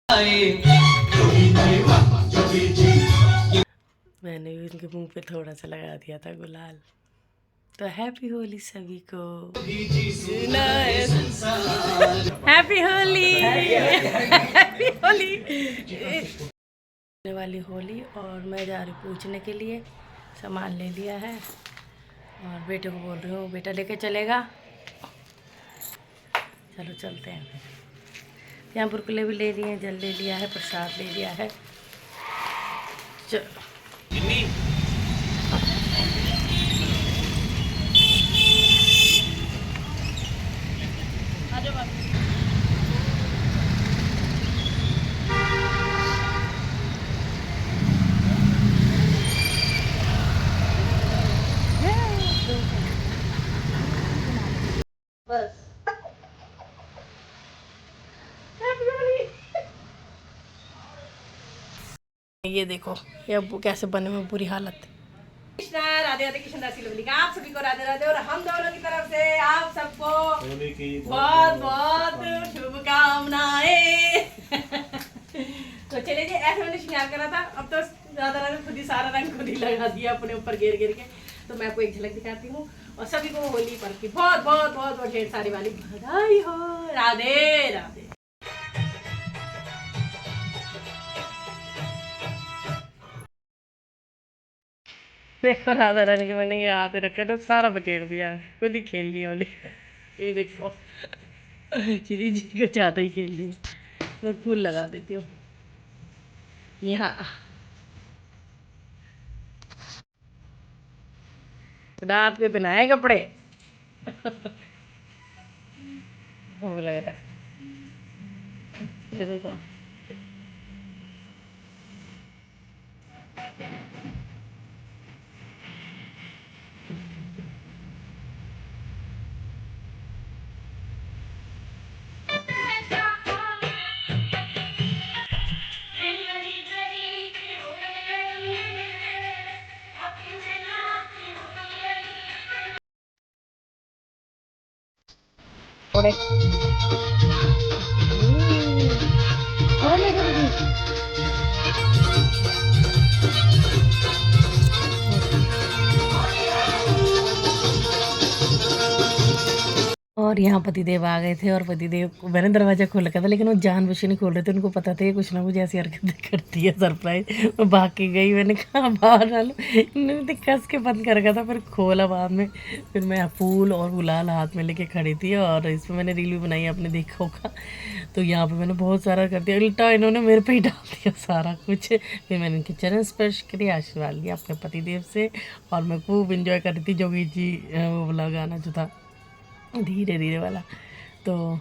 मैंने भी उनके मुंह पे थोड़ा सा लगा दिया था गुलाल। तो हैप्पी होली सभी को। Happy Holi, happy Holi. वाली होली और मैं जा रही पूछने के लिए। सामान ले लिया है और बेटे को बोल रही हूँ बेटा लेके चलेगा। चलो चलते हैं। यहाँ बुरकुले भी ले लिए हैं, जल ले लिया है, प्रसाद ले लिया है। चलो बस। ये देखो ये अब कैसे बने हुए, बुरी हालत। कृष्णा राधे राधे, कृष्ण दासी लवली का आप सभी को राधे राधे। और हम दोनों की तरफ से आप सबको बहुत बहुत शुभकामनाएं। तो चलिए जी, ऐसे मैंने श्रृंगार करा था, अब तो राधा रानी खुद ही सारा रंग खुद ही लगा दिया अपने ऊपर घेर घेर के। तो मैं आपको एक झलक दिखाती हूँ और सभी को होली पर की बहुत बहुत बहुत बहुत ढेर सारी वाली बधाई हो। राधे राधे। देखो राधा रानी के मैंने ये हाथ रखा तो सारा बखेर दिया, खुद ही खेल लिया होली। ये देखो चिड़ी जी को चाहता ही खेल लिया। मैं फूल लगा देती हूँ यहाँ। रात पे पहनाए कपड़े। वो लग रहा है। ये देखो थोड़े और यहाँ पतिदेव आ गए थे और पतिदेव को मैंने दरवाज़ा खोल रखा था, लेकिन वो जानबूझ के नहीं खोल रहे थे। उनको पता था ये कुछ ना कुछ ऐसी हरकतें करती है सरप्राइज। मैं भाग के गई, मैंने कहा बाहर डालो। इन्होंने कस के बंद कर रखा था, फिर खोला बाद में। फिर मैं फूल और गुलाल हाथ में लेके खड़ी थी और इसमें मैंने रील भी बनाई, आपने देखा होगा। तो यहाँ पर मैंने बहुत सारा कर दिया, उल्टा इन्होंने मेरे पर ही डाल दिया सारा कुछ। फिर मैंने इनके चरण स्पर्श किए, आशीर्वाद लिया अपने पतिदेव से। और मैं खूब इंजॉय कर रही थी जोगी जी वो वाला गाना जो था धीरे धीरे वाला। तो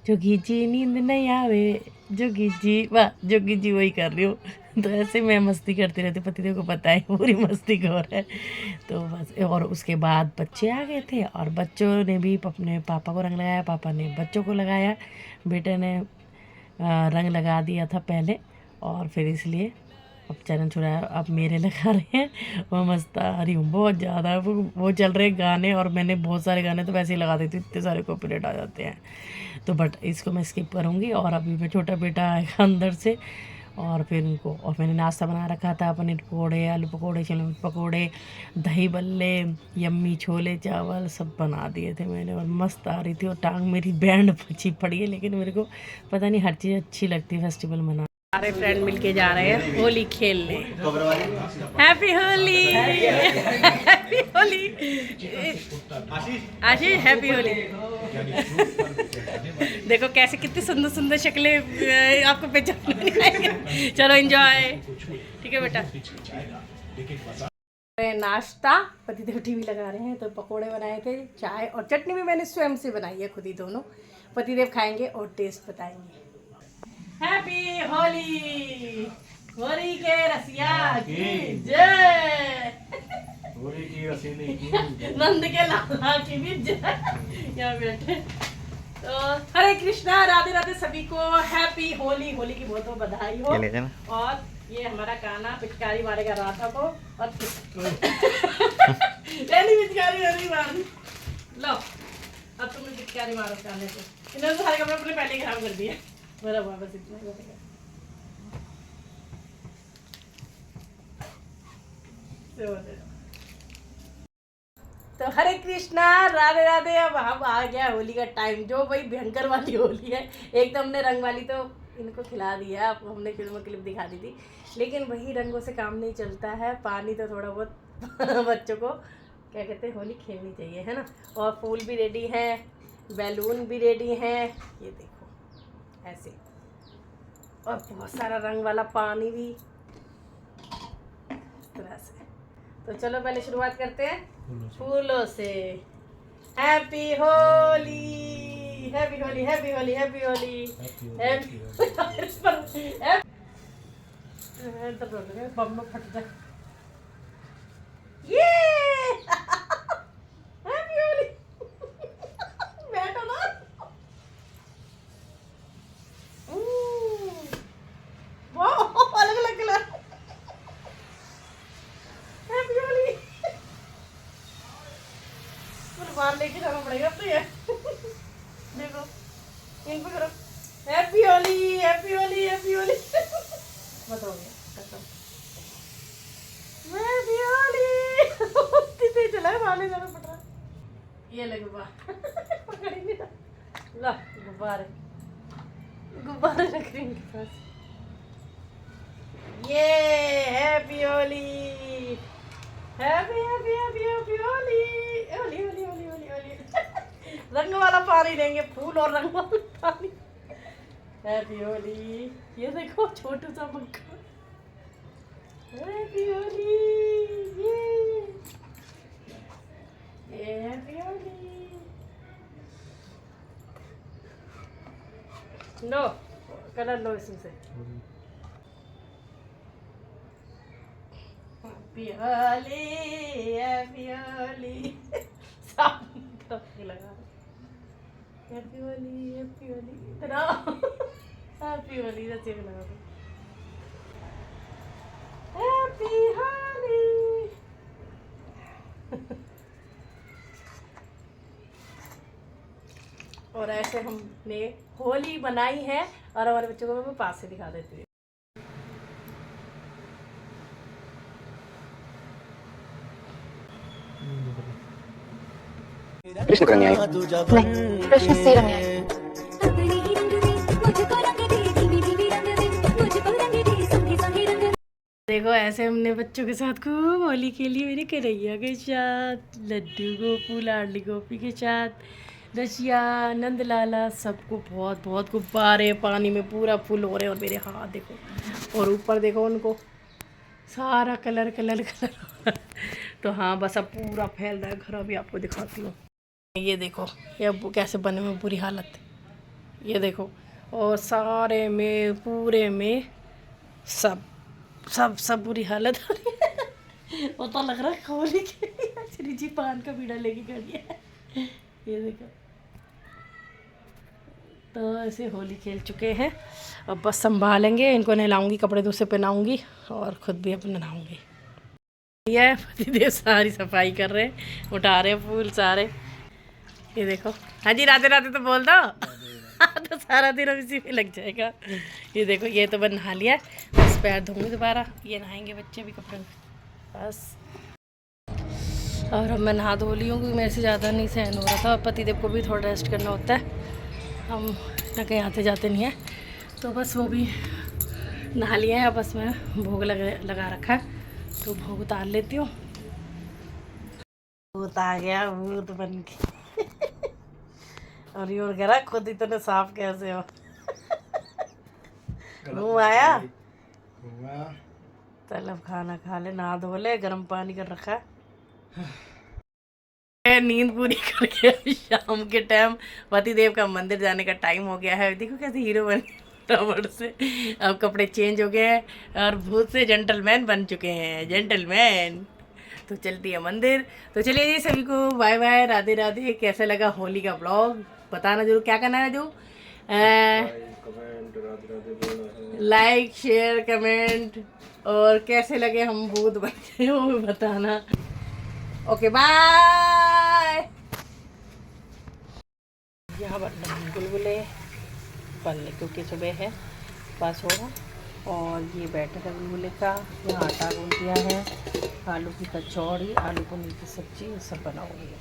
जोगी जी नींद नहीं आवे, जोगी जी वाह, जोगी जी वही कर रही हूँ। तो ऐसे मैं मस्ती करती रहती, पतिदेव को पता है पूरी मस्ती खौर है। तो बस, और उसके बाद बच्चे आ गए थे और बच्चों ने भी अपने पापा को रंग लगाया, पापा ने बच्चों को लगाया। बेटे ने रंग लगा दिया था पहले और फिर इसलिए अब चरण छुड़ाया, अब मेरे लगा रहे हैं। वो मस्त आ रही हूँ बहुत ज़्यादा। वो चल रहे गाने और मैंने बहुत सारे गाने तो वैसे ही लगा देती हूँ, इतने सारे कॉपीराइट आ जाते हैं। तो बट इसको मैं स्किप करूँगी। और अभी मैं छोटा बेटा आएगा अंदर से और फिर उनको, और मैंने नाश्ता बना रखा था, पनीर पकौड़े, आलू पकौड़े, चने पकौड़े, दही बल्ले, यम्मी छोले चावल सब बना दिए थे मैंने। और मस्त आ रही थी और टांग मेरी बैंड बची पड़ी है, लेकिन मेरे को पता नहीं हर चीज़ अच्छी लगती है फेस्टिवल मना। सारे फ्रेंड मिलके जा रहे हैं होली खेलने। हैप्पी होली, हैप्पी होली आशीष, हैप्पी होली। देखो कैसे कितनी सुंदर सुंदर शक्लें आपको पहचान नहीं आएंगे। चलो एंजॉय, ठीक है बेटा। नाश्ता पतिदेव टीवी लगा रहे हैं तो पकोड़े बनाए थे, चाय और चटनी भी मैंने स्वयं से बनाई है खुद ही दोनों। पतिदेव खाएंगे और टेस्ट बताएंगे। हैप्पी होली, होली के रसिया की जय, होली की रसीली की नंद के लाला की भी जय। यहाँ बैठे तो हरे कृष्णा, राधे राधे सभी को हैप्पी होली। होली की बहुत बहुत बधाई हो। और ये हमारा काना पिचकारी मारेगा राधा को और पिचकारी मार लो। अब तुमने पिचकारी मारो काने को, इन्होंने सारे कपड़े अपने पहले खराब कर दिए। मेरा वापस इतना तो हरे कृष्णा, राधे राधे। अब हम आ गया होली का टाइम, जो भाई भयंकर वाली होली है। एक तो हमने रंग वाली तो इनको खिला दिया, आपको हमने फिल्म क्लिप दिखा दी थी, लेकिन वही रंगों से काम नहीं चलता है। पानी तो थोड़ा बहुत बच्चों को क्या कहते हैं होली खेलनी चाहिए, है ना। और फूल भी रेडी हैं, बैलून भी रेडी हैं, ये देखो ऐसे, और बहुत सारा रंग वाला पानी भी तरह से। तो चलो पहले शुरुआत करते हैं फूलों से। Happy Holi, happy Holi, happy Holi, happy Holi, happy बम में फट जाए। ये हैप्पी होली, बैठो ना। अलग अलग कलर। हैप्पी होली, बाहर लेके जाना पड़ेगा तो ये देखो, इन पे करो happy Holi, happy Holi, happy Holi. बताओ खत्म, हैप्पी होली। कितने चला है, बाहर ले जाना पड़ रहा है। ये ले गुब्बारा पकड़ेंगे ना, ला गुब्बारे, गुब्बारे रख रहे इनके पास। ये happy Holi, happy happy happy happy Holi, Holi Holi Holi Holi Holi. रंग वाला पानी देंगे, फूल और रंग वाला पानी। हैप्पी होली, ये देखो छोटू सा पंखा। हैप्पी होली, ये हैप्पी होली। लो कलर लो इसमें से। Happy Holi, happy Holi. सामने लगा हैप्पी होली, हैप्पी होली, इतना हैप्पी होली रचे लगा दो। हैप्पी होली। और ऐसे हमने होली बनाई है, और हमारे बच्चों को मैं पास से दिखा देती हूँ। कृष्ण का न्याय नहीं, कृष्ण से न्याय। देखो ऐसे हमने बच्चों के साथ खूब होली खेली, मेरे कन्हैया के साथ, लड्डू गोपू लाडली गोपी के साथ, रशिया नंद लाला, सबको बहुत बहुत गुब्बारे पानी में पूरा फुल हो रहे हैं। और मेरे हाथ देखो, और ऊपर देखो उनको सारा कलर कलर कलर हो रहा है। तो हाँ बस अब पूरा फैल रहा है घर, अभी आपको दिखाती हूँ। ये देखो ये अब कैसे बने हुए, बुरी हालत, ये देखो। और सारे में पूरे में सब सब सब बुरी हालत हो रही है। वो तो लग रहा है होली के श्री जी पान का बीड़ा लेके खड़ी है। ये देखो, तो ऐसे होली खेल चुके हैं, अब बस संभालेंगे इनको, नहलाऊंगी, कपड़े दूसरे पहनाऊंगी और ख़ुद भी अपने नहाऊंगी। ये पतिदेव सारी सफाई कर रहे हैं, उठा रहे हैं फूल सारे। ये देखो, हाँ जी राधे राधे तो बोल दो। तो सारा दिन अब इसी में लग जाएगा। ये देखो, ये तो बस नहा लिया, बस पैर धोंगी दोबारा, ये नहाएंगे बच्चे भी कपड़े बस। और अब मैं नहा धो ली हूँ क्योंकि मेरे से ज़्यादा नहीं सहन हो रहा था, और पतिदेव को भी थोड़ा रेस्ट करना होता है, हम ना कहीं आते जाते नहीं हैं, तो बस वो भी नहा लिया है। बस मैं भोग लगा रखा है, तो भोग उतार लेती हूँ। भूत आ गया, भूत बन के। और यूँ कह रहा खुद इतने साफ कैसे हो। मुँह आया, चल अब खाना खा ले, नहा धो ले, गर्म पानी कर रखा है। नींद पूरी करके शाम के टाइम पतिदेव का मंदिर जाने का टाइम हो गया है। देखो कैसे हीरो बन टावर से अब कपड़े चेंज हो गए हैं और भूत से जेंटलमैन बन चुके हैं, जेंटलमैन। तो चलती है मंदिर। तो चलिए जी, सभी को बाय बाय, राधे राधे। कैसा लगा होली का ब्लॉग बताना जरूर, क्या करना है जो लाइक शेयर कमेंट, और कैसे लगे हम भूत बन गए वो भी बताना। Okay bye. यहाँ पर गुलगुले पल क्योंकि सुबह है, पास होगा और ये बैटर है गुलगुले का। यहाँ आटा गूंद दिया है, आलू की कचौड़ी, आलू पनीर की सब्जी, ये सब बनाऊंगी।